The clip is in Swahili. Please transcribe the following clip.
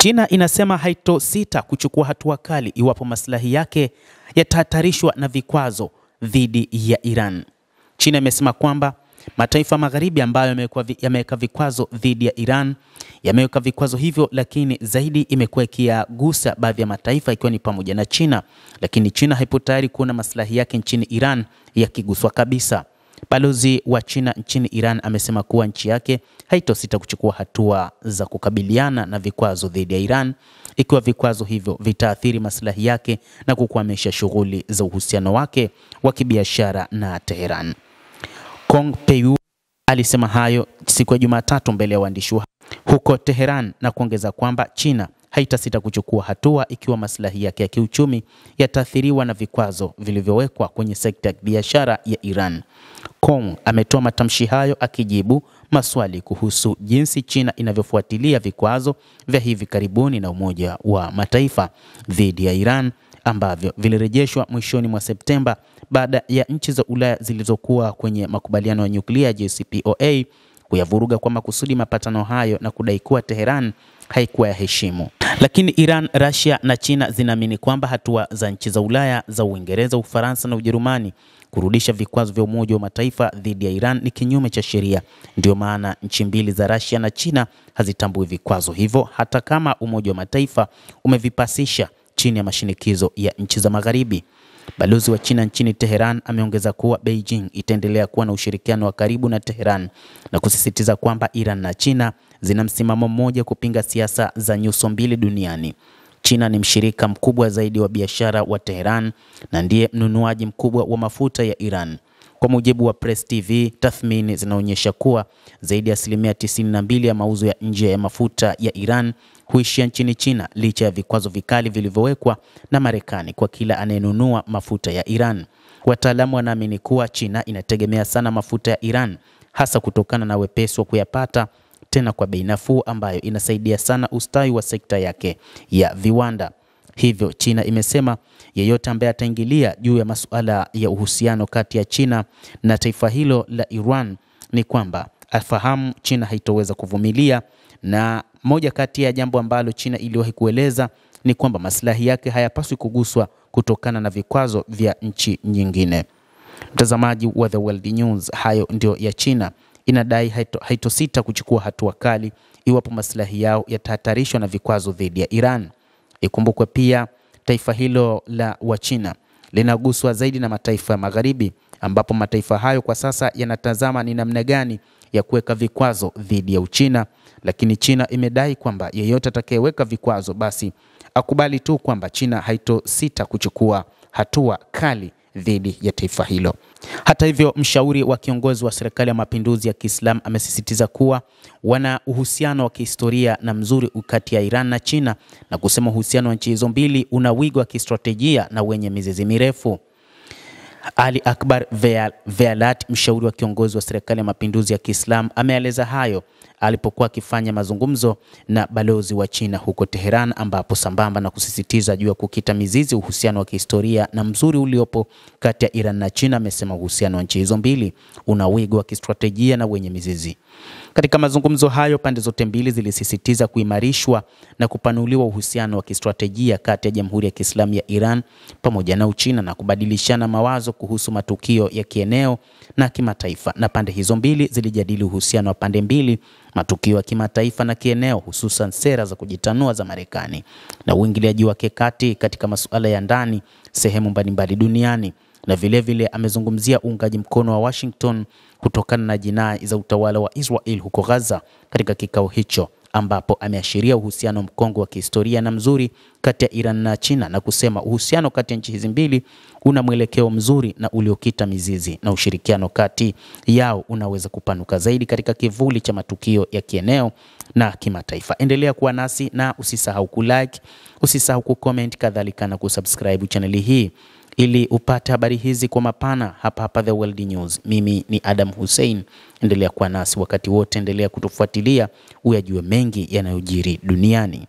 China inasema haitosita kuchukua hatua kali iwapo maslahi yake yatahatarishwa na vikwazo dhidi ya Iran. China imesema kwamba mataifa magharibi ambayo yameweka vikwazo dhidi ya Iran yameweka vikwazo hivyo, lakini zaidi imekuwa ikiyagusa baadhi ya mataifa ikiwa ni pamoja na China, lakini China haipo tayari kuona maslahi yake nchini Iran yakiguswa kabisa. Balozi wa China nchini Iran amesema kuwa nchi yake haitosita kuchukua hatua za kukabiliana na vikwazo dhidi ya Iran ikiwa vikwazo hivyo vitaathiri maslahi yake na kukwamisha shughuli za uhusiano wake wa kibiashara na Tehran. Kong Peiyu alisema hayo siku ya Jumatatu mbele ya waandishi huko Tehran na kuongeza kwamba China haitasita kuchukua hatua ikiwa maslahi yake ya kiuchumi yataathiriwa na vikwazo vilivyowekwa kwenye sekta ya biashara ya Iran. Kong ametoa matamshi hayo akijibu maswali kuhusu jinsi China inavyofuatilia vikwazo vya hivi karibuni na Umoja wa Mataifa dhidi ya Iran ambavyo vilirejeshwa mwishoni mwa Septemba baada ya nchi za Ulaya zilizokuwa kwenye makubaliano ya nyuklia JCPOA kuyavuruga kwa makusudi mapatano hayo na kudai kuwa Tehran haikuwa ya heshimu. Lakini Iran, Russia na China zinaamini kwamba hatua za nchi za Ulaya, za Uingereza, Ufaransa na Ujerumani kurudisha vikwazo vya Umoja wa Mataifa dhidi ya Iran ni kinyume cha sheria. Ndio maana nchi mbili za Russia na China hazitambui vikwazo hivyo hata kama Umoja wa Mataifa umevipasisha chini ya mashinikizo ya nchi za Magharibi. Balozi wa China nchini Tehran ameongeza kuwa Beijing itaendelea kuwa na ushirikiano wa karibu na Tehran na kusisitiza kwamba Iran na China zina msimamo mmoja kupinga siasa za nyuso mbili duniani. China ni mshirika mkubwa zaidi wa biashara wa Tehran na ndiye mnunuaji mkubwa wa mafuta ya Iran. Kwa mujibu wa Press TV, tathmini zinaonyesha kuwa zaidi ya 92% ya mauzo ya nje ya mafuta ya Iran huishia nchini China licha ya vikwazo vikali vilivyowekwa na Marekani kwa kila anayenunua mafuta ya Iran. Wataalamu wanaamini kuwa China inategemea sana mafuta ya Iran hasa kutokana na wepesi wa kuyapata tena kwa bei nafuu ambayo inasaidia sana ustawi wa sekta yake ya viwanda. Hivyo China imesema yeyote ambaye ataingilia juu ya masuala ya uhusiano kati ya China na taifa hilo la Iran ni kwamba afahamu China haitoweza kuvumilia, na moja kati ya jambo ambalo China iliwahi kueleza ni kwamba maslahi yake hayapaswi kuguswa kutokana na vikwazo vya nchi nyingine. Mtazamaji wa The World News, hayo ndio ya China. Inadai haitosita kuchukua hatua kali iwapo maslahi yao yatahatarishwa na vikwazo dhidi ya Iran. Ikumbukwe pia taifa hilo la China linaguswa zaidi na mataifa ya Magharibi, ambapo mataifa hayo kwa sasa yanatazama ni namna gani ya kuweka vikwazo dhidi ya Uchina, lakini China imedai kwamba yeyote atakayeweka vikwazo basi akubali tu kwamba China haitosita kuchukua hatua kali dhidi ya taifa hilo. Hata hivyo, mshauri wa kiongozi wa serikali ya mapinduzi ya Kiislamu amesisitiza kuwa wana uhusiano wa kihistoria na mzuri kati ya Iran na China na kusema uhusiano wa nchi hizo mbili una wigo wa kistratejia na wenye mizizi mirefu. Ali Akbar Vealat, mshauri wa kiongozi wa serikali ya mapinduzi ya Kiislamu, ameeleza hayo alipokuwa akifanya mazungumzo na balozi wa China huko Tehran, ambapo sambamba na kusisitiza juu ya kukita mizizi uhusiano wa kihistoria na mzuri uliopo kati ya Iran na China, amesema uhusiano wa nchi hizo mbili una wigo wa kistratejia na wenye mizizi. Katika mazungumzo hayo, pande zote mbili zilisisitiza kuimarishwa na kupanuliwa uhusiano wa kistratejia kati ya Jamhuri ya Kiislamu ya Iran pamoja na Uchina na kubadilishana mawazo kuhusu matukio ya kieneo na kimataifa. Na pande hizo mbili zilijadili uhusiano wa pande mbili, matukio ya kimataifa na kieneo, hususan sera za kujitanua za Marekani na uingiliaji wake kati katika masuala ya ndani sehemu mbalimbali duniani. Na vile amezungumzia uungaji mkono wa Washington kutokana na jinai za utawala wa Israel huko Gaza katika kikao hicho, ambapo ameashiria uhusiano mkongwe wa kihistoria na mzuri kati ya Iran na China na kusema uhusiano kati ya nchi hizi mbili una mwelekeo mzuri na uliokita mizizi, na ushirikiano kati yao unaweza kupanuka zaidi katika kivuli cha matukio ya kieneo na kimataifa. Endelea kuwa nasi na usisahau kulike, usisahau kucomment, kadhalika na kusubscribe channel hii ili upate habari hizi kwa mapana hapa The World News. Mimi ni Adam Hussein. Endelea kuwa nasi wakati wote, endelea kutufuatilia uyajue mengi yanayojiri duniani.